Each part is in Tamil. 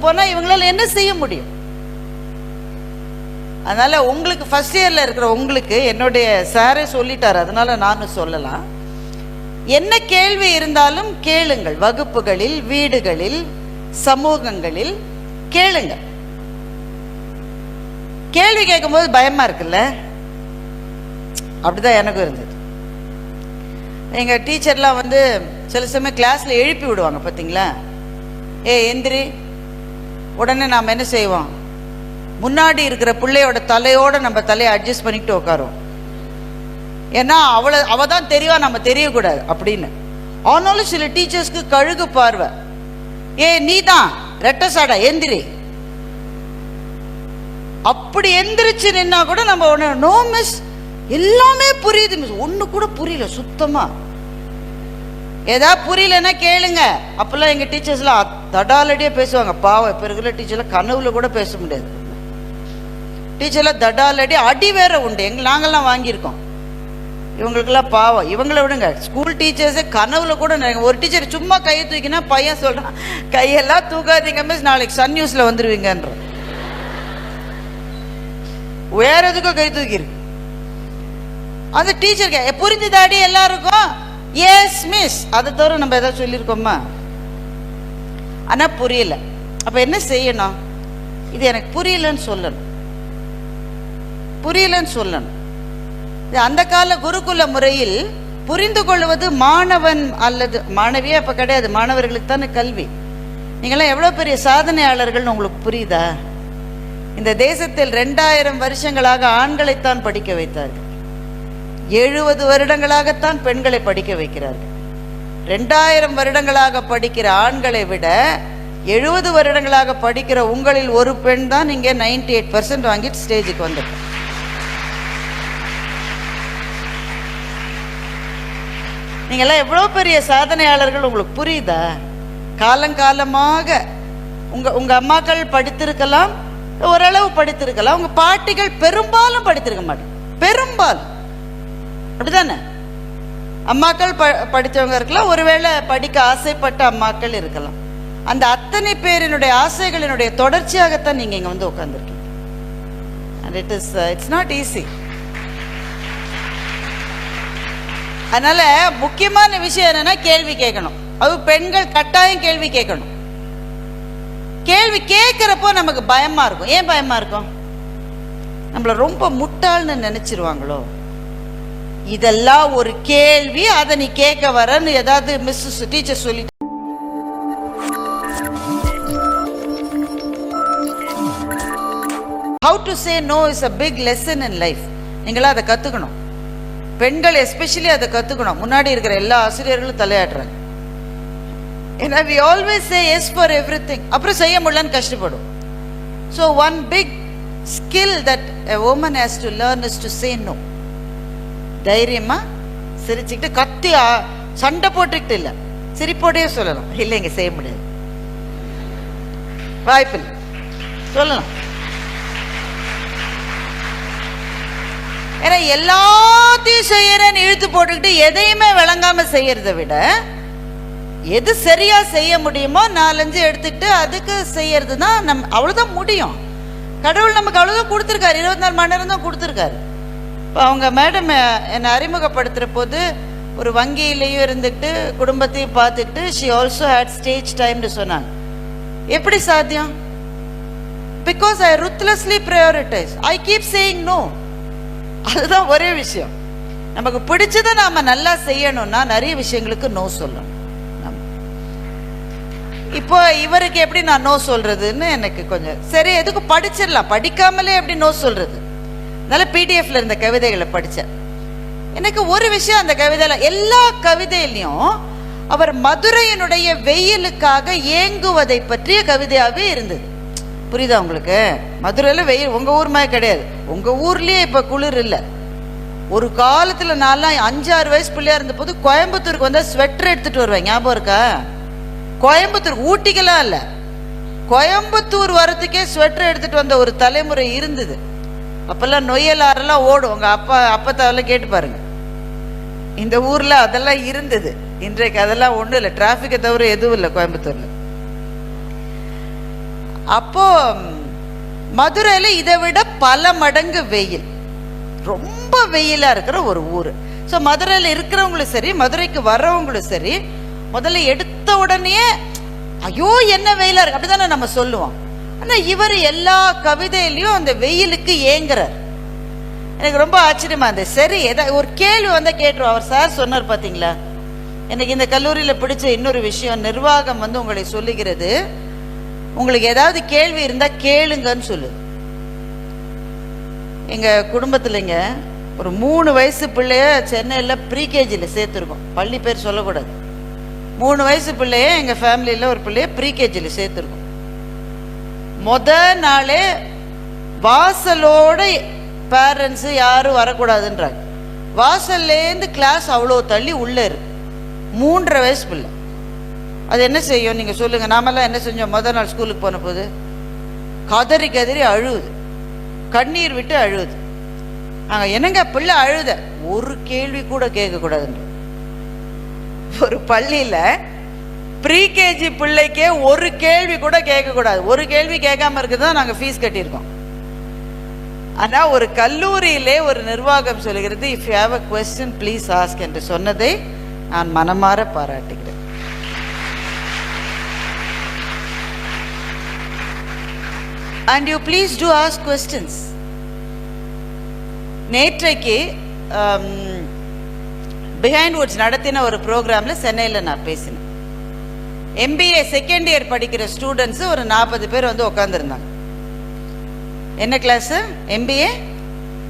போனால் இவங்களால என்ன செய்ய முடியும்? அதனால உங்களுக்கு ஃபர்ஸ்ட் இயர்ல இருக்கிற உங்களுக்கு என்னுடைய சாரே சொல்லிட்டாரு, அதனால நானும் சொல்லலாம். என்ன கேள்வி இருந்தாலும் கேளுங்கள். வகுப்புகளில், வீடுகளில், சமூகங்களில் கேளுங்க. கேள்வி கேட்கும்போது பயமா இருக்குல்ல? அப்படிதான் எனக்கும் இருந்தது. எங்க டீச்சர்லாம் வந்து சில சமயம் கிளாஸ்ல எழுப்பி விடுவாங்க பார்த்தீங்களா? எந்திரி. உடனே நாம் என்ன செய்வோம்? முன்னாடி இருக்கிற பிள்ளையோட தலையோட நம்ம தலையை அட்ஜஸ்ட் பண்ணிக்கிட்டு உட்காருவோம். ஏன்னா அவ தான் தெரியவா, நம்ம தெரியக்கூடாது அப்படின்னு. ஆனாலும் சில டீச்சர்ஸ்க்கு கழுகு பார்வை. நீ தான் ரெட்ட சாடா, எந்திரி. அப்படி எந்திரிச்சு நின்னா கூட நம்ம உடனே நோ மிஸ், எல்லாமே புரியுது மிஸ். ஒண்ணு கூட புரியல சுத்தமா. ஏதாவது புரியலன்னா கேளுங்க. அப்பெல்லாம் எங்க டீச்சர்ஸ்லாம் தடாலடியே பேசுவாங்க. பாவம், இப்ப இருக்கிற டீச்சர்லாம் கனவுல கூட பேச முடியாது. டீச்சர்லாம் தடாலடி, அடி வேற உண்டு. நாங்கெல்லாம் வாங்கியிருக்கோம். இவங்களுக்கெல்லாம் பாவம். இவங்களை விடுங்க, ஸ்கூல் டீச்சர்ஸே கனவுல கூட. ஒரு டீச்சர் சும்மா கையை தூக்கினா பையன் சொல்றான், கையெல்லாம் தூக்காதீங்க மிஸ், நாளைக்கு சன் நியூஸ்ல வந்துருவீங்கன்ற. வேற எதுக்கும் கை தூக்கிருக்கு. அந்த டீச்சருக்கு புரிஞ்சுதாடி எல்லாருக்கும்? Yes miss. அதை தவிர நம்ம ஏதாவது சொல்லியிருக்கோமா? ஆனா புரியல. அப்ப என்ன செய்யணும்? இது எனக்கு புரியலன்னு சொல்லணும். புரியலன்னு சொல்லணும். அந்த கால குருகுல முறையில் புரிந்து கொள்வது மாணவன் அல்லது மாணவியே அப்ப கிடையாது, மாணவர்களுக்கு தானே கல்வி. நீங்களாம் எவ்வளவு பெரிய சாதனையாளர்கள் உங்களுக்கு புரியுதா? இந்த தேசத்தில் 2000 வருஷங்களாக ஆண்களைத்தான் படிக்க வைத்தார்கள். 70 வருடங்களாகத்தான் பெண்களை படிக்க வைக்கிறார்கள். 2000 வருடங்களாக படிக்கிற ஆண்களை விட 70 வருடங்களாக படிக்கிற உங்களில் ஒரு பெண் தான் இங்கே 98% வாங்கிட்டு ஸ்டேஜுக்கு வந்துட்டு. நீங்களாம் எவ்வளோ பெரிய சாதனையாளர்கள் உங்களுக்கு புரியுதா? காலங்காலமாக உங்க அம்மாக்கள் படித்திருக்கலாம், ஓரளவு படித்திருக்கலாம். உங்க பாட்டிகள் பெரும்பாலும் படித்திருக்க மாட்டாங்க. பெரும்பாலும் அப்படிதானே? அம்மாக்கள் படித்தவங்க இருக்கலாம், ஒருவேளை படிக்க ஆசைப்பட்ட அம்மாக்கள் இருக்கலாம். அந்த அத்தனை பேரினுடைய ஆசைகளினுடைய தொடர்ச்சியாகத்தான் நீங்க இங்க வந்து உட்கார்ந்துருக்கீங்க. and it's not easy. அதனால முக்கியமான விஷயம் என்னன்னா கேள்வி கேட்கணும். அது பெண்கள் கட்டாயம் கேள்வி கேட்கணும். கேள்வி கேட்கிறப்போ நமக்கு பயமா இருக்கும். ஏன் பயமா இருக்கும்? நம்மள ரொம்ப முட்டாள்னு நினைச்சிருவாங்களோ? இதெல்லாம் ஒரு கேள்வி, அதை நீ கேட்க வரன்னு ஏதாவது மிஸ் டீச்சர் சொல்லி. How to say no is a big lesson in life. நீங்களா அதை கத்துக்கணும். பெண்கள் எஸ்பெஷலி அதை கத்துக்கணும். முன்னாடி இருக்கிற எல்லா ஆசிரியர்களும் தலையாடுறாங்க. ஏன்னா we always say yes for everything. அப்புறம் செய்ய முடியலன்னு கஷ்டப்படும். So one big skill that a woman has to learn is to say no. தைரியமா சிரிச்சுக்கிட்டு, கத்தி சண்டை போட்டுக்கிட்டு இல்லை, சிரிப்போடையே சொல்லலாம். இல்லைங்க செய்ய முடியாது, வாய்ப்பில்லை சொல்லலாம். ஏன்னா எல்லாத்தையும் செய்யறேன்னு இழுத்து போட்டுக்கிட்டு எதையுமே விளங்காம செய்யறதை விட எது சரியா செய்ய முடியுமோ 4-5 எடுத்துக்கிட்டு அதுக்கு செய்யறது தான் அவ்வளவுதான் முடியும். கடவுள் நமக்கு அவ்வளவுதான் கொடுத்துருக்காரு, 24 மணி நேரம் தான் கொடுத்துருக்காரு. இப்போ அவங்க மேடம் என்னை அறிமுகப்படுத்துகிற போது ஒரு வங்கியிலையும் இருந்துட்டு குடும்பத்தையும் பார்த்துட்டு she also had stage timeனு சொன்னாங்க. எப்படி சாத்தியம்? Because I ruthlessly prioritize. I keep saying no. அதுதான் ஒரே விஷயம். நமக்கு பிடிச்சதை நாம நல்லா செய்யணும்னா நிறைய விஷயங்களுக்கு நோ சொல்லணும். இப்போ இவருக்கு எப்படி நான் நோ சொல்றதுன்னு எனக்கு கொஞ்சம் சரி, எதுக்கு படிச்சிடலாம், படிக்காமலே எப்படி நோ சொல்றது? அதனால பிடிஎஃப்ல இருந்த கவிதைகளை படித்தேன். எனக்கு ஒரு விஷயம், அந்த கவிதையில எல்லா கவிதையிலையும் அவர் மதுரையினுடைய வெயிலுக்காக ஏங்குவதை பற்றிய கவிதையாகவே இருந்தது. புரியுதா உங்களுக்கு? மதுரையில் வெயில் உங்க ஊர் மாதிரி கிடையாது. உங்க ஊர்லயே இப்ப குளிர் இல்லை. ஒரு காலத்துல நான்லாம் 5-6 வயசு பிள்ளையா இருந்த போது கோயம்புத்தூருக்கு வந்தா ஸ்வெட்டர் எடுத்துட்டு வருவேன். ஞாபகம் இருக்கா? கோயம்புத்தூர், ஊட்டிக்கெல்லாம் இல்ல, கோயம்புத்தூர் வரத்துக்கே ஸ்வெட்டர் எடுத்துட்டு வந்த ஒரு தலைமுறை இருந்தது. அப்பெல்லாம் நொய்யலாரெல்லாம் ஓடும். உங்க அப்பத்தாவெல்லாம் கேட்டு பாருங்க. இந்த ஊர்ல அதெல்லாம் இருந்தது. இன்றைக்கு அதெல்லாம் ஒண்ணும் இல்லை, டிராபிக்கை தவிர எதுவும் இல்லை கோயம்புத்தூர்ல. அப்போ மதுரையில இதை விட பல மடங்கு வெயில், ரொம்ப வெயிலா இருக்கிற ஒரு ஊர். ஸோ மதுரையில் இருக்கிறவங்களும் சரி, மதுரைக்கு வர்றவங்களும் சரி, முதல்ல எடுத்த உடனே ஐயோ என்ன வெயிலா இருக்கு அப்படிதானே நம்ம சொல்லுவோம். ஆனா இவர் எல்லா கவிதையிலையும் அந்த வெயிலுக்கு ஏங்குறார். எனக்கு ரொம்ப ஆச்சரியமா இருந்தது. சரி, ஏதாவது ஒரு கேள்வி வந்தா கேட்டுருவோம். அவர் சார் சொன்னார் பாத்தீங்களா, எனக்கு இந்த கல்லூரியில பிடிச்ச இன்னொரு விஷயம், நிர்வாகம் உங்களை சொல்லுகிறது, உங்களுக்கு ஏதாவது கேள்வி இருந்தா கேளுங்கன்னு சொல்லு. எங்க குடும்பத்துலங்க ஒரு 3 வயசு பிள்ளைய சென்னையில ப்ரீகேஜில சேர்த்துருக்கோம். பள்ளி பேர் சொல்லக்கூடாது. 3 வயசு பிள்ளைய எங்க ஃபேமிலியில ஒரு பிள்ளைய ப்ரீகேஜில சேர்த்துருக்கோம். நாளே வாசலோட பேரண்ட்ஸ் யாரும் வரக்கூடாதுன்றாங்க. வாசல்லேருந்து கிளாஸ் அவ்வளோ தள்ளி உள்ள இருக்கு. 3.5 வயசு பிள்ளை. அது என்ன செய்யும் நீங்க சொல்லுங்க? நாமெல்லாம் என்ன செஞ்சோம்? நாள் ஸ்கூலுக்கு போன போது கதறி கதறி அழுவுது, கண்ணீர் விட்டு அழுவுது. நாங்க என்னங்க பிள்ளை அழுத, ஒரு கேள்வி கூட கேட்க கூடாதுன்ற. ஒரு பள்ளியில ப்ரீகேஜி பிள்ளைக்கே ஒரு கேள்வி கூட கேட்க கூடாது. ஒரு கேள்வி கேட்காம இருக்குதான் நாங்க ஃபீஸ் கட்டியிருக்கோம். ஆனா ஒரு கல்லூரியிலே ஒரு நிர்வாகம் சொல்லுகிறது, if you have a question please ask என்று சொன்னதை நான் மனமாற பாராட்டுகிறேன். And you please do ask questions. நேற்றைக்கு பிஹைண்ட் வுட்ஸ் நடத்தின ஒரு ப்ரோக்ராம்ல சென்னையில் நான் பேசினேன். MBA செகண்ட் இயர் படிக்கிற ஸ்டூடெண்ட்ஸ் ஒரு 40 பேர் உட்காந்துருந்தாங்க. என்ன கிளாஸ்? MBA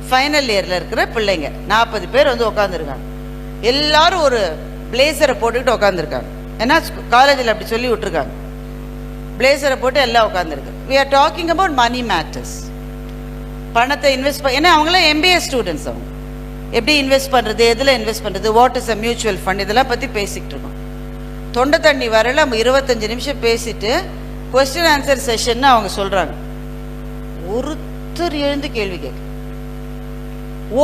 ஃபைனல் இயர்ல இருக்கிற பிள்ளைங்க 40 பேர் உட்காந்துருக்காங்க. எல்லாரும் ஒரு பிளேசரை போட்டுக்கிட்டு உட்காந்துருக்காங்க. ஏன்னா காலேஜில் அப்படி சொல்லி விட்டுருக்காங்க. பிளேசரை போட்டு எல்லாம் உட்காந்துருக்கு. we are talking about money matters. பணத்தை இன்வெஸ்ட் ஏன்னா அவங்களாம் MBA ஸ்டூடெண்ட்ஸ். அவங்க எப்படி இன்வெஸ்ட் பண்றது, எதுல இன்வெஸ்ட் பண்றது, what is a mutual fund, இதெல்லாம் பத்தி பேசிக்கிட்டு இருக்கோம். தொண்டை தண்ணி வரல. 25 நிமிஷம் பேசிட்டு கொஸ்டின் ஆன்சர் செஷன் அவங்க சொல்றாங்க. ஒருத்தர் எழுந்து கேள்வி கேட்கல.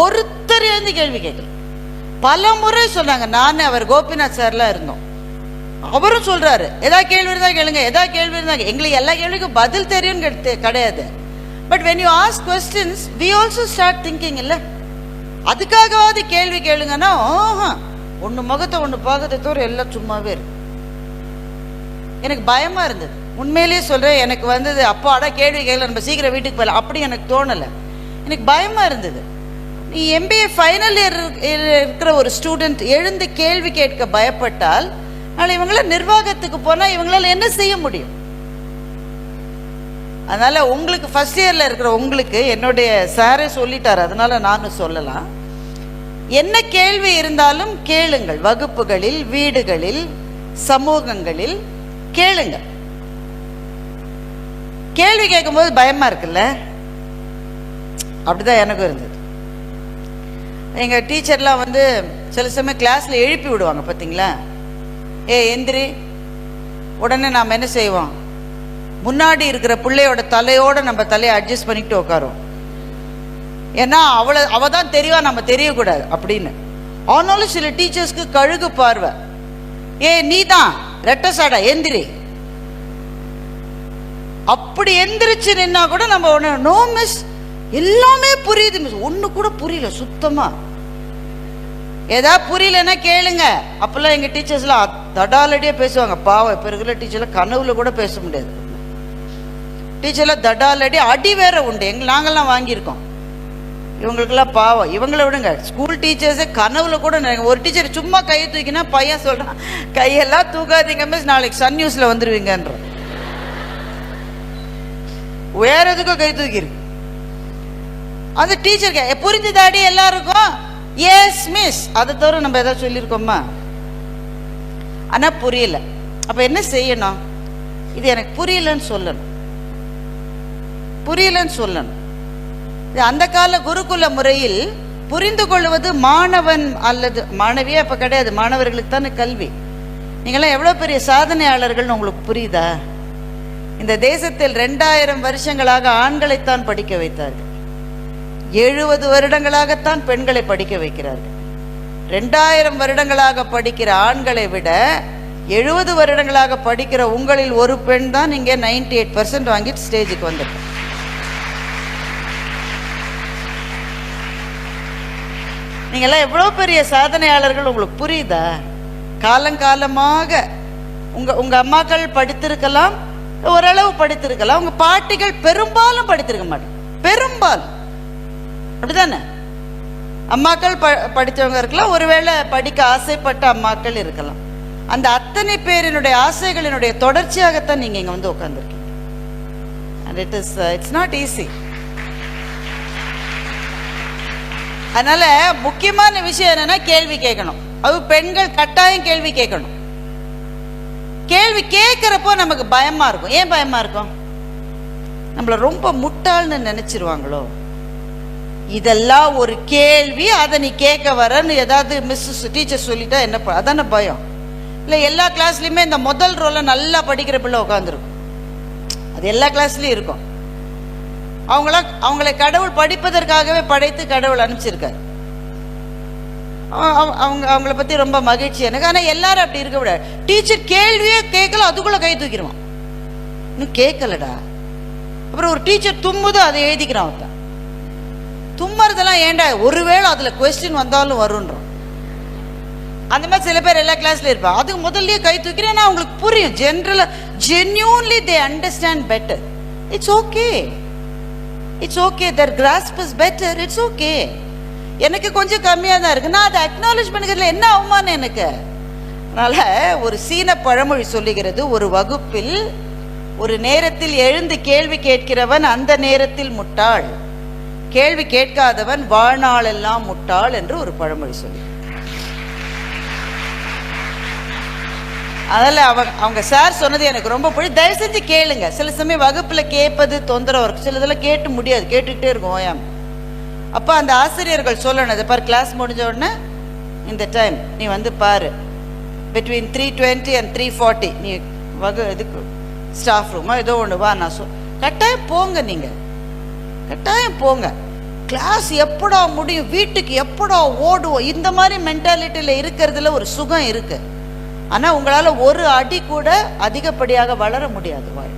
ஒருத்தர் எழுந்து கேள்வி கேட்கல. பல முறை சொன்னாங்க. நான் அவர் கோபிநாத் சார்லாம் இருந்தோம். அவரும் சொல்றாரு, ஏதாவது கேள்வி இருந்தா கேளுங்க, ஏதாவது கேள்வி இருந்தா. எங்களுக்கு எல்லா கேள்விக்கும் பதில் தெரியும் கிடையாது. But when you ask questions we also start thinking. இல்ல அதுக்காகவாது கேள்வி கேளுங்கன்னா ஒன்னு முகத்தை ஒன்னு பார்க்கறத தவிர எல்லாம் சும்மாவே இருக்கு. எனக்கு பயமா இருந்தது, உண்மையிலேயே சொல்றேன். எனக்கு வந்தது அப்பாடா கேள்வி கேட்கல, நம்ம சீக்கிரம் வீட்டுக்கு போகலாம் அப்படி எனக்கு தோணலை. எனக்கு பயமா இருந்தது. நீ MBA ஃபைனல் இயர் இருக்கிற ஒரு ஸ்டூடெண்ட் எழுந்து கேள்வி கேட்க பயப்பட்டால் நாளை இவங்கள நிர்வாகத்துக்கு போனா இவங்களால என்ன செய்ய முடியும்? அதனால உங்களுக்கு ஃபர்ஸ்ட் இயர்ல இருக்கிற உங்களுக்கு என்னுடைய சாரே சொல்லிட்டாரு, அதனால நானும் சொல்லலாம். என்ன கேள்வி இருந்தாலும் கேளுங்கள். வகுப்புகளில், வீடுகளில், சமூகங்களில் கேளுங்க. கேள்வி கேட்கும்போது பயமா இருக்குல்ல? அப்படிதான் எனக்கும் இருந்தது. எங்க டீச்சர்லாம் சில சமயம் கிளாஸ்ல எழுப்பி விடுவாங்க பாத்தீங்களா, எந்திரி. உடனே நாம் என்ன செய்வோம்? முன்னாடி இருக்கிற பிள்ளையோட தலையோட நம்ம தலையை அட்ஜஸ்ட் பண்ணிக்கிட்டு உட்காரோம். ஏன்னா அவ தான் தெரியவா, நம்ம தெரியக்கூடாது அப்படின்னு. ஆனாலும் சில டீச்சர்ஸ்க்கு கழுகு பார்வை. நீ தான் ரெட்ட சாடா, எந்திரி. அப்படி எந்திரிச்சு நின்னா கூட நம்ம ஒண்ணு நோ மிஸ், எல்லாமே புரியுது மிஸ், ஒண்ணு கூட புரியல சுத்தமா. ஏதாவது புரியலன்னா கேளுங்க. அப்பெல்லாம் எங்க டீச்சர்ஸ்லாம் தடாலடியா பேசுவாங்க. பாவம், இப்ப இருக்கிற டீச்சர்ல கனவுல கூட பேச முடியாது. டீச்சர்லாம் தடாலடி, அடி வேற உண்டு. நாங்கெல்லாம் வாங்கியிருக்கோம். இவங்களுக்கெல்லாம் பாவம். இவங்கள விடுங்க, ஸ்கூல் டீச்சர்ஸே கனவுல கூட. ஒரு டீச்சர் சும்மா கையை தூக்கினா பையன் சொல்றான், கையெல்லாம் தூக்காதீங்க மிஸ், நாளைக்கு சன் நியூஸ்ல வந்துருவீங்கன்ற. வேற எதுக்கும் கை தூக்கிருக்கு. அந்த டீச்சருக்கு புரிஞ்சுதாடி எல்லாருக்கும்? Yes miss. அதை தவிர நம்ம ஏதாவது சொல்லியிருக்கோமா? ஆனா புரியல. அப்ப என்ன செய்யணும்? இது எனக்கு புரியலன்னு சொல்லணும். புரியலன்னு சொல்லணும். அந்த கால குருகுல முறையில் புரிந்து கொள்வது மாணவன் அல்லது மாணவியே அப்ப கிடையாது, மாணவர்களுக்கு தானே கல்வி. நீங்களாம் எவ்வளவு பெரிய சாதனையாளர்கள் உங்களுக்கு புரியுதா? இந்த தேசத்தில் 2000 வருஷங்களாக ஆண்களைத்தான் படிக்க வைத்தார்கள். 70 வருடங்களாகத்தான் பெண்களை படிக்க வைக்கிறார்கள். 2000 வருடங்களாக படிக்கிற ஆண்களை விட 70 வருடங்களாக படிக்கிற உங்களில் ஒரு பெண் தான் இங்கே 98% வாங்கிட்டு ஸ்டேஜுக்கு வந்துட்டு. நீங்கள்லாம் எவ்வளோ பெரிய சாதனையாளர்கள் உங்களுக்கு புரியுதா? காலங்காலமாக உங்கள் அம்மாக்கள் படித்திருக்கலாம், ஓரளவு படித்திருக்கலாம், உங்கள் பாட்டிகள் பெரும்பாலும் படித்திருக்க மாட்டாங்க. பெரும்பாலும் அப்படிதானே? அம்மாக்கள் படித்தவங்க இருக்கலாம், ஒருவேளை படிக்க ஆசைப்பட்ட அம்மாக்கள் இருக்கலாம். அந்த அத்தனை பேரினுடைய ஆசைகளினுடைய தொடர்ச்சியாகத்தான் நீங்கள் இங்கே வந்து உட்காந்துருக்கீங்க. And it's not easy. அதனால முக்கியமான விஷயம் என்னன்னா கேள்வி கேட்கணும். அது பெண்கள் கட்டாயம் கேள்வி கேட்கணும். கேள்வி கேட்கிறப்போ நமக்கு பயமா இருக்கும். ஏன் பயமா இருக்கும்? நம்மள ரொம்ப முட்டாள்னு நினைச்சிருவாங்களோ. இதெல்லாம் ஒரு கேள்வி, அதை நீ கேட்க வரன்னு ஏதாவது மிஸ் டீச்சர் சொல்லிட்டா என்ன அதான பயம். இல்லை எல்லா கிளாஸ்லையுமே இந்த முதல் ரோல நல்லா படிக்கிற பிள்ளை உட்காந்துருக்கும். அது எல்லா கிளாஸ்லயும் இருக்கும். அவங்களை கடவுள் படிப்பதற்காகவே படைத்து கடவுள் அனுப்பிச்சிருக்காரு. அவங்கள பத்தி ரொம்ப மகிழ்ச்சி எனக்கு. ஆனால் எல்லாரும் அப்படி இருக்க விட. டீச்சர் கேள்வியே கேட்கல, அதுக்குள்ள கை தூக்கிடுவான். இன்னும் கேட்கலடா. அப்புறம் ஒரு டீச்சர் தும்முது, அதை எழுதிக்கிறான். அவன் தும்மறதெல்லாம் ஏண்டா, ஒருவேளை அதுல கொஸ்டின் வந்தாலும் வரும்ன்றோம். அந்த மாதிரி சில பேர் எல்லா கிளாஸ்ல இருப்பாங்க. அதுக்கு முதல்லயே கை தூக்கிறேன். அவங்களுக்கு புரியும். Genuinely they understand better. It's okay, it's okay. their grasp is better. It's okay. எனக்கு கொஞ்சம் கம்மியாக தான் இருக்கு. நான் அதை அக்னாலேஜ் பண்ணிக்கிறதுல என்ன அவமானம் எனக்கு? அதனால ஒரு சீன பழமொழி சொல்லுகிறது, ஒரு வகுப்பில் ஒரு நேரத்தில் எழுந்து கேள்வி கேட்கிறவன் அந்த நேரத்தில் முட்டாள், கேள்வி கேட்காதவன் வாழ்நாள் எல்லாம் முட்டாள் என்று ஒரு பழமொழி சொல்லி. அதில் அவங்க சார் சொன்னது எனக்கு ரொம்ப பிடிக்கும். தயவு செஞ்சு கேளுங்க. சில சமயம் வகுப்புல கேட்பது தொந்தரவு இருக்கும். சிலதெல்லாம் கேட்டு முடியாது, கேட்டுக்கிட்டே இருக்கும் ஓயாம. அப்போ அந்த ஆசிரியர்கள் சொல்லணும், இதை பாரு, கிளாஸ் முடிஞ்ச உடனே இந்த டைம் நீ வந்து பாரு, பிட்வீன் 3:20 and 3:40 நீ இதுக்கு ஸ்டாஃப் ரூமா ஏதோ ஒன்று வா. நான் கட்டாயம் போங்க, நீங்க கட்டாயம் போங்க. கிளாஸ் எப்படா முடியும், வீட்டுக்கு எப்படா ஓடுவோம், இந்த மாதிரி மென்டாலிட்டியில் இருக்கிறதுல ஒரு சுகம் இருக்கு. ஆனால் உங்களால் ஒரு அடி கூட அதிகப்படியாக வளர முடியாது வாழ்க்கை.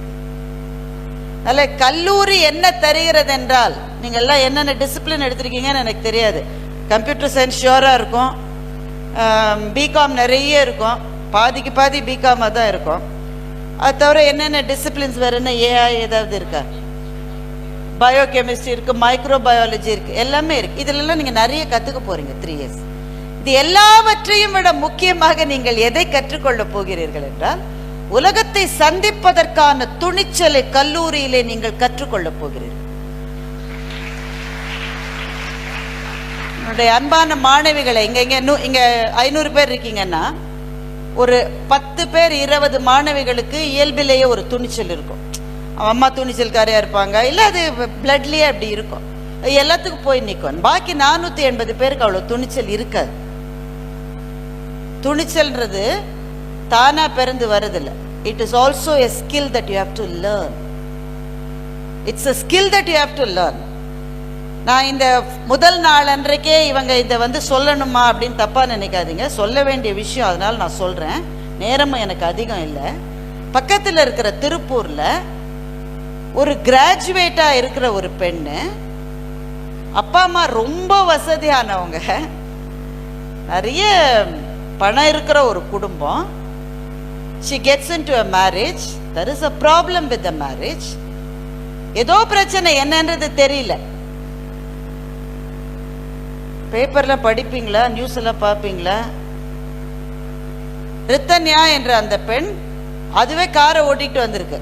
அதனால கல்லூரி என்ன தருகிறது என்றால், நீங்கள் எல்லாம் என்னென்ன டிசிப்ளின் எடுத்திருக்கீங்கன்னு எனக்கு தெரியாது. கம்ப்யூட்டர் சயின்ஸ் ஷியோராக இருக்கும், பிகாம் நிறைய இருக்கும், பாதிக்கு பாதி பிகாமாக தான் இருக்கும். அது தவிர என்னென்ன டிசிப்ளின்ஸ் வேறு என்ன, ஏஐ ஏதாவது இருக்கா? பயோ கெமிஸ்ட்ரி இருக்குது, மைக்ரோ பயாலஜி இருக்குது, எல்லாமே இருக்குது. இதிலெல்லாம் நீங்கள் நிறைய கற்றுக்க போகிறீங்க 3 years. இது எல்லாவற்றையும் விட முக்கியமாக நீங்கள் எதை கற்றுக்கொள்ள போகிறீர்கள் என்றால், உலகத்தை சந்திப்பதற்கான துணிச்சலை கல்லூரியிலே நீங்கள் கற்றுக்கொள்ள போகிறீர்கள். என்னுடைய அன்பான மாணவிகளை, இங்க 500 பேர் இருக்கீங்கன்னா ஒரு 10 பேர் 20 மாணவிகளுக்கு இயல்பிலேயே ஒரு துணிச்சல் இருக்கும். அம்மா துணிச்சல்காரியா இருப்பாங்க, இல்லை அது பிளட்லயே அப்படி இருக்கும், எல்லாத்துக்கும் போய் நிற்கும். பாக்கி 480 பேருக்கு அவ்வளோ துணிச்சல் இருக்காது. துணிச்சல்ன்றது தானா பிறந்து வருதில்லை. It is also a skill that you have to learn. It's a skill that you have to learn. நான் இந்த முதல் நாள் அன்றைக்கே இவங்க இதை வந்து சொல்லணுமா அப்படின்னு தப்பா நினைக்காதீங்க, சொல்ல வேண்டிய விஷயம், அதனால நான் சொல்றேன். நேரமும் எனக்கு அதிகம் இல்லை. பக்கத்தில் இருக்கிற திருப்பூர்ல ஒரு கிராஜுவேட்டா இருக்கிற ஒரு பெண்ணு, அப்பா அம்மா ரொம்ப வசதியானவங்க, நிறைய பணம் இருக்கிற ஒரு குடும்பம். she gets into a marriage. there is a problem with the marriage. ஏதோ பிரச்சனை, என்னன்றது தெரியல. பேப்பர்ல படிப்பீங்களா, நியூஸ் எல்லாம் பார்ப்பீங்களா? ரித்தன்யா என்ற அந்த பெண் அதுவே காரை ஓட்டிட்டு வந்திருக்கு.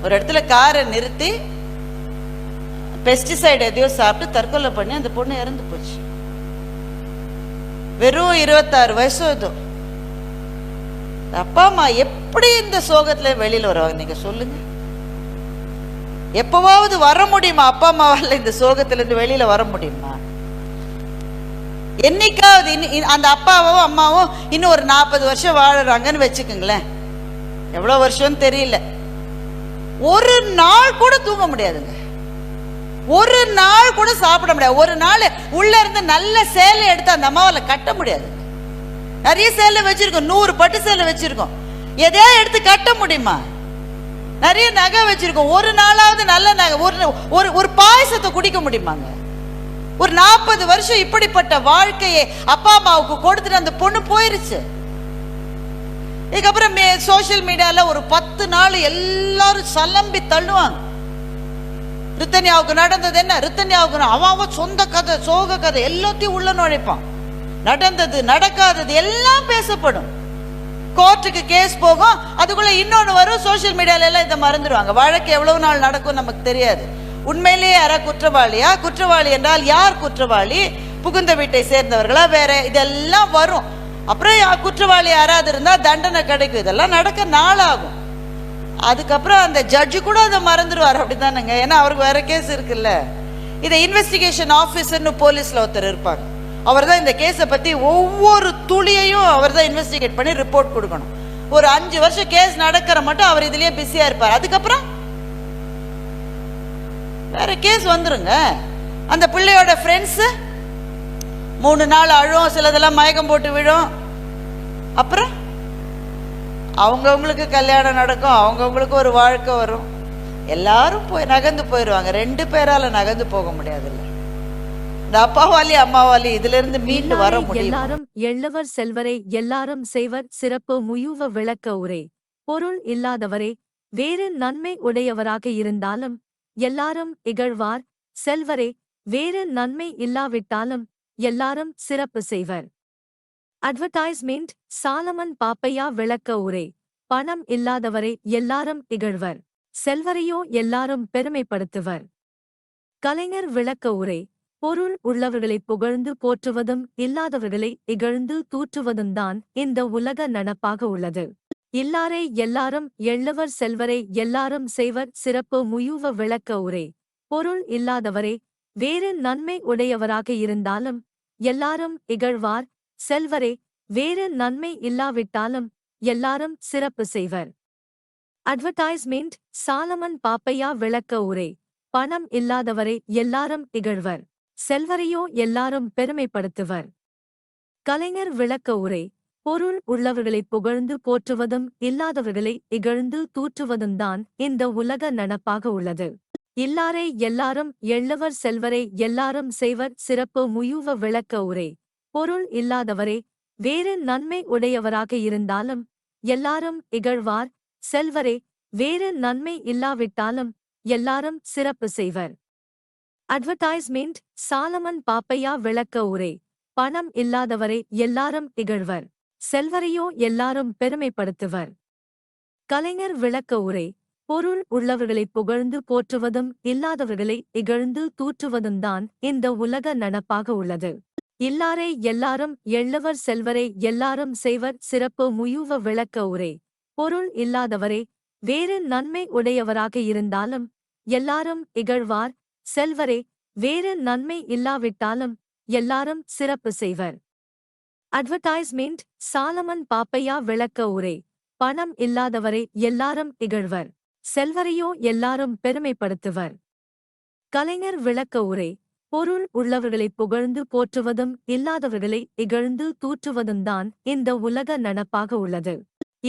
ஒரு இடத்துல காரை நிறுத்தி பெஸ்டிசைடு எதையோ சாப்பிட்டு தற்கொலை பண்ணி அந்த பொண்ணு இறந்து போச்சு. வெறும் 26 வயசு. ஏதோ அப்பா அம்மா எப்படி இந்த சோகத்துல வெளியில வருவாங்க நீங்க சொல்லுங்க? எப்பவாவது வர முடியுமா? அப்பா அம்மாவால இந்த சோகத்துல இருந்து வெளியில வர முடியுமா? என்னைக்காவது அந்த அப்பாவும் அம்மாவும் இன்னும் ஒரு 40 வருஷம் வாழறாங்கன்னு வச்சுக்கோங்களேன், எவ்வளவு வருஷம் தெரியல, ஒரு நாள் கூட தூங்க முடியாதுங்க, ஒரு நாள் கூட சாப்பிட முடியாது, ஒரு நாள் உள்ள இருந்து நல்ல சேலை எடுத்து அந்த அம்மாவால கட்ட முடியாது. நிறைய சேலை வச்சிருக்கோம், 100 பட்டு சேலை வச்சிருக்கோம். எதையா எடுத்து கட்ட முடியுமா? நிறைய நகை வச்சிருக்கோம், ஒரு நாளாவது நல்ல நகை, ஒரு ஒரு பாயசத்தை குடிக்க முடியுமாங்க? ஒரு 40 வருஷம் இப்படிப்பட்ட வாழ்க்கையை அப்பா அம்மாவுக்கு கொடுத்துட்டு அந்த பொண்ணு போயிருச்சு. இதுக்கப்புறம் சோசியல் மீடியால ஒரு 10 நாள் எல்லாரும் சலம்பி தள்ளுவாங்க. ரித்தன்யாவுக்கு நடந்தது என்ன, ரித்தன்யாவுக்கு அவன் சொந்த கதை, சோக கதை எல்லாத்தையும் உள்ள நுழைப்பான். நடந்தது நடக்காதது எல்லாம் பேசப்படும். கோர்ட்டுக்கு கேஸ் போகும், அதுக்குள்ள இன்னொன்னு வரும். சோசியல் மீடியால எல்லாம் இதை மறந்துடுவாங்க. வழக்கு எவ்வளவு நாள் நடக்கும் நமக்கு தெரியாது. உண்மையிலேயே யாரா குற்றவாளியா, குற்றவாளி என்றால் யார் குற்றவாளி, புகுந்த வீட்டை சேர்ந்தவர்களா, வேற, இதெல்லாம் வரும். அப்புறம் குற்றவாளி யாராவது இருந்தா தண்டனை கிடைக்கும். இதெல்லாம் நடக்க நாளாகும். அதுக்கப்புறம் அந்த ஜட்ஜு கூட அதை மறந்துடுவார், அப்படித்தானுங்க. ஏன்னா அவருக்கு வேற கேஸ் இருக்குல்ல. இதை இன்வெஸ்டிகேஷன் ஆஃபீஸர்னு போலீஸ்ல ஒருத்தர் இருப்பாங்க. அவர் தான் இந்த கேஸை பத்தி ஒவ்வொரு துளியையும் அவர் தான் இன்வெஸ்டிகேட் பண்ணி ரிப்போர்ட் கொடுக்கணும். ஒரு 5 வருஷம் கேஸ் நடக்கிற மட்டும் அவர் இதுலயே பிஸியா இருப்பார். அதுக்கப்புறம் வேற கேஸ் வந்துருங்க. அந்த பிள்ளையோட ஃப்ரெண்ட்ஸ் 3 நாள் அழும், சிலதெல்லாம் மயக்கம் போட்டு விழும். அப்புறம் அவங்கவுங்களுக்கு கல்யாணம் நடக்கும், அவங்கவுங்களுக்கு ஒரு வாழ்க்கை வரும். எல்லாரும் போய் நகர்ந்து போயிடுவாங்க. 2 பேரால நகர்ந்து போக முடியாதுல்ல. இந்த அப்பாவாலி அம்மாவாலி இதுல இருந்து மீண்டு வர முடியும். எல்லாரும் எள்ளவர் செல்வரே, எல்லாரும் செய்வர் சிறப்பு முயுவ விளக்க உரை. பொருள் இல்லாதவரே, வேறு நன்மை உடையவராக இருந்தாலும் எல்லாரும் இகழ்வார். செல்வரே, வேறு நன்மை இல்லாவிட்டாலும் எல்லாரும் சிறப்பு செய்வர். அட்வர்டைஸ்மெண்ட். சாலமன் பாப்பையா விளக்க உரை. பணம் இல்லாதவரை எல்லாரும் இகழ்வர், செல்வரையோ எல்லாரும் பெருமைப்படுத்துவர். கலைஞர் விளக்க உரை. பொருள் உள்ளவர்களை புகழ்ந்து போற்றுவதும் இல்லாதவர்களை இகழ்ந்து தூற்றுவதும் தான் இந்த உலக நடப்பாக உள்ளது. இல்லாரை எல்லாரும் எள்ளவர் செல்வரை, எல்லாரும் செய்வர் சிறப்பு முயுவ விளக்க உரை. பொருள் இல்லாதவரே, வேறு நன்மை உடையவராக இருந்தாலும் எல்லாரும் இகழ்வார். செல்வரே, வேறு நன்மை இல்லாவிட்டாலும் எல்லாரும் சிறப்பு செய்வர். அட்வர்டைஸ்மெண்ட். சாலமன் பாப்பையா விளக்க உரை. பணம் இல்லாதவரை எல்லாரும் இகழ்வர், செல்வரையோ எல்லாரும் பெருமைப்படுத்துவர். கலைஞர் விளக்க உரை. பொருள் உள்ளவர்களை புகழ்ந்து போற்றுவதும் இல்லாதவர்களை இகழ்ந்து தூற்றுவதும் தான் இந்த உலக நடப்பாக உள்ளது. இல்லாரை எல்லாரும் எள்ளவர் செல்வரை, எல்லாரும் செய்வர் சிறப்பு முயுவ விளக்க உரை. பொருள் இல்லாதவரே, வேறு நன்மை உடையவராக இருந்தாலும் எல்லாரும் இகழ்வார். செல்வரே, வேறு நன்மை இல்லாவிட்டாலும் எல்லாரும் சிறப்பு செய்வர். அட்வர்டைஸ்மெண்ட். சாலமன் பாப்பையா விளக்க உரை. பணம் இல்லாதவரை எல்லாரும் இகழ்வர், செல்வரையோ எல்லாரும் பெருமைப்படுத்துவர். கலைஞர் விளக்க உரை. பொருள் உள்ளவர்களை புகழ்ந்து போற்றுவதும் இல்லாதவர்களை இகழ்ந்து தூற்றுவதும் தான் இந்த உலக நடப்பாக உள்ளது. இல்லாரை எல்லாரும் எள்ளவர் செல்வரை, எல்லாரும் செய்வர் சிறப்பு முயுவ விளக்க உரை. பொருள் இல்லாதவரே, வேறு நன்மை உடையவராக இருந்தாலும் எல்லாரும் இகழ்வார். செல்வரே, வேறு நன்மை இல்லாவிட்டாலும் எல்லாரும் சிறப்பு செய்வர். அட்வர்டைஸ்மெண்ட். சாலமன் பாப்பையா விளக்க உரை. பணம் இல்லாதவரை எல்லாரும் இகழ்வர், செல்வரையோ எல்லாரும் பெருமைப்படுத்துவர். கலைஞர் விளக்க உரை. பொருள் உள்ளவர்களை புகழ்ந்து போற்றுவதும் இல்லாதவர்களை இகழ்ந்து தூற்றுவதும் தான் இந்த உலக நடப்பாக உள்ளது.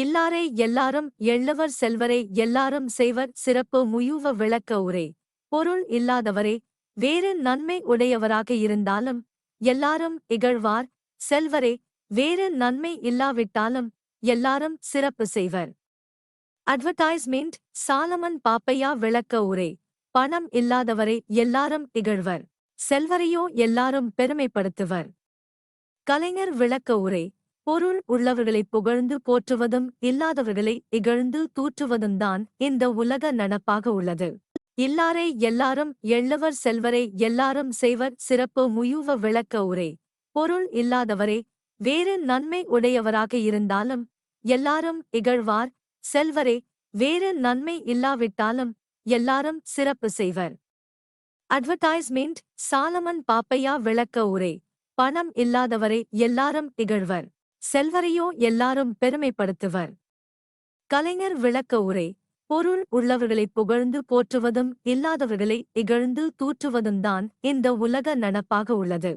இல்லாரை எல்லாரும் எள்ளவர் செல்வரை, எல்லாரும் செய்வர் சிறப்பு முயுவ விளக்க உரை. பொருள் இல்லாதவரே, வேறு நன்மை உடையவராக இருந்தாலும் எல்லாரும் இகழ்வார். செல்வரே, வேறு நன்மை இல்லாவிட்டாலும் எல்லாரும் சிறப்பு செய்வர். அட்வர்டைஸ்மெண்ட். சாலமன் பாப்பையா விளக்க உரை. பணம் இல்லாதவரை எல்லாரும் இகழ்வர், செல்வரையோ எல்லாரும் பெருமைப்படுத்துவர். கலைஞர் விளக்க உரை. பொருள் உள்ளவர்களை புகழ்ந்து போற்றுவதும் இல்லாதவர்களை இகழ்ந்து தூற்றுவதும் தான் இந்த உலக நடப்பாக உள்ளது. இல்லாரை எல்லாரும் எள்ளவர் செல்வரை, எல்லாரும் செய்வர் சிறப்பு முயுவ விளக்க உரை. பொருள் இல்லாதவரே, வேறு நன்மை உடையவராக இருந்தாலும் எல்லாரும் இகழ்வார். செல்வரே, வேறு நன்மை இல்லாவிட்டாலும் எல்லாரும் சிறப்பு செய்வர். அட்வர்டைஸ்மெண்ட். சாலமன் பாப்பையா விளக்க உரை. பணம் இல்லாதவரை எல்லாரும் இகழ்வர், செல்வரையோ எல்லாரும் பெருமைப்படுத்துவர். கலைஞர் விளக்க உரை. பொருள் உள்ளவர்களை புகழ்ந்து போற்றுவதும் இல்லாதவர்களை இகழ்ந்து தூற்றுவதும் தான் இந்த உலக நடப்பாக உள்ளது.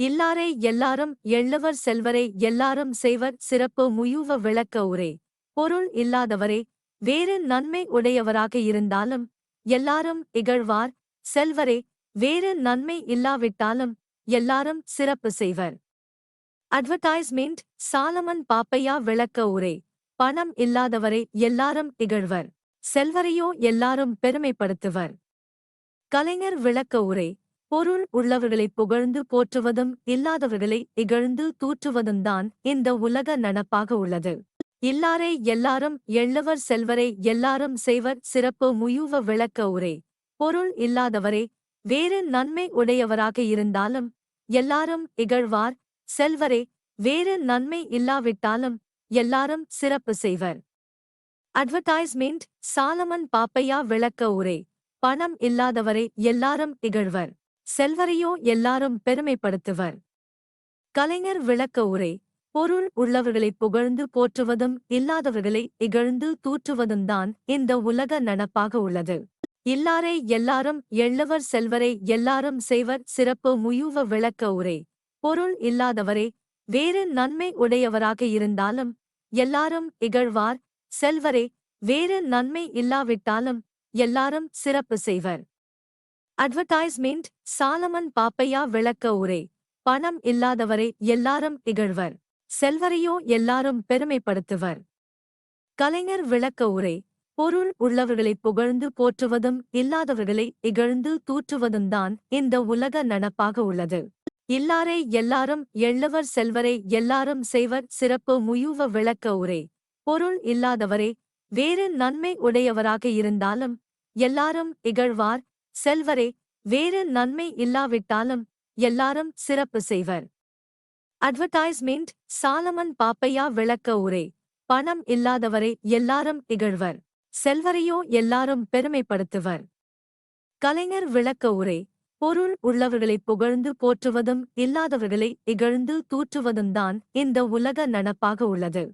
இல்லாரை எல்லாரும் எள்ளவர் செல்வரை எல்லாரும் செய்வர் சிறப்பு முயூவ விளக்க உரை பொருள் இல்லாதவரே வேறு நன்மை உடையவராக இருந்தாலும் எல்லாரும் இகழ்வார் செல்வரே வேறு நன்மை இல்லாவிட்டாலும் எல்லாரும் சிறப்பு செய்வர். அட்வர்டைஸ்மெண்ட் சாலமன் பாப்பையா விளக்க உரை பணம் இல்லாதவரை எல்லாரும் இகழ்வர் செல்வரையோ எல்லாரும் பெருமைப்படுத்துவர். கலைஞர் விளக்க உரை பொருள் உள்ளவர்களை புகழ்ந்து போற்றுவதும் இல்லாதவர்களை இகழ்ந்து தூற்றுவதும்தான் இந்த உலக நடப்பாக உள்ளது. இல்லாரை எல்லாரும் எள்ளவர் செல்வரை எல்லாரும் செய்வர் சிறப்பு முயூவ விளக்க உரை பொருள் இல்லாதவரே வேறு நன்மை உடையவராக இருந்தாலும் எல்லாரும் இகழ்வார் செல்வரே வேறு நன்மை இல்லாவிட்டாலும் எல்லாரும் சிறப்பு செய்வர். அட்வர்டைஸ்மெண்ட் சாலமன் பாப்பையா விளக்க உரை பணம் இல்லாதவரை எல்லாரும் இகழ்வர் செல்வரையோ எல்லாரும் பெருமைப்படுத்துவர். கலைஞர் விளக்க உரை பொருள் உள்ளவர்களை புகழ்ந்து போற்றுவதும் இல்லாதவர்களை இகழ்ந்து தூற்றுவதும்தான் இந்த உலக நடப்பாக உள்ளது. இல்லாரை எல்லாரும் எள்ளவர் செல்வரை எல்லாரும் செய்வர் சிறப்பு முயூவ விளக்க உரை பொருள் இல்லாதவரே வேறு நன்மை உடையவராக இருந்தாலும் எல்லாரும் இகழ்வார் செல்வரே வேறு நன்மை இல்லாவிட்டாலும் எல்லாரும் சிறப்பு செய்வர். அட்வர்டைஸ்மெண்ட் சாலமன் பாப்பையா விளக்க உரை பணம் இல்லாதவரை எல்லாரும் இகழ்வர் செல்வரையோ எல்லாரும் பெருமைப்படுத்துவர். கலைஞர் விளக்க உரை பொருள் உள்ளவர்களை புகழ்ந்து போற்றுவதும் இல்லாதவர்களை இகழ்ந்து தூற்றுவதும்தான் இந்த உலக நடப்பாக உள்ளது. இல்லாரை எல்லாரும் எள்ளவர் செல்வரை எல்லாரும் செய்வர் சிறப்பு முயூவ விளக்க உரை பொருள் இல்லாதவரே வேறு நன்மை உடையவராக இருந்தாலும் எல்லாரும் இகழ்வார் செல்வரே வேறு நன்மை இல்லாவிட்டாலும் எல்லாரும் சிறப்பு செய்வர். அட்வர்டைஸ்மெண்ட் சாலமன் பாப்பையா விளக்க உரை பணம் இல்லாதவரை எல்லாரும் இகழ்வர் செல்வரையோ எல்லாரும் பெருமைப்படுத்துவர். கலைஞர் விளக்க உரை பொருள் உள்ளவர்களை புகழ்ந்து போற்றுவதும் இல்லாதவர்களை இகழ்ந்து தூற்றுவதும்தான் இந்த உலக நடப்பாக உள்ளது.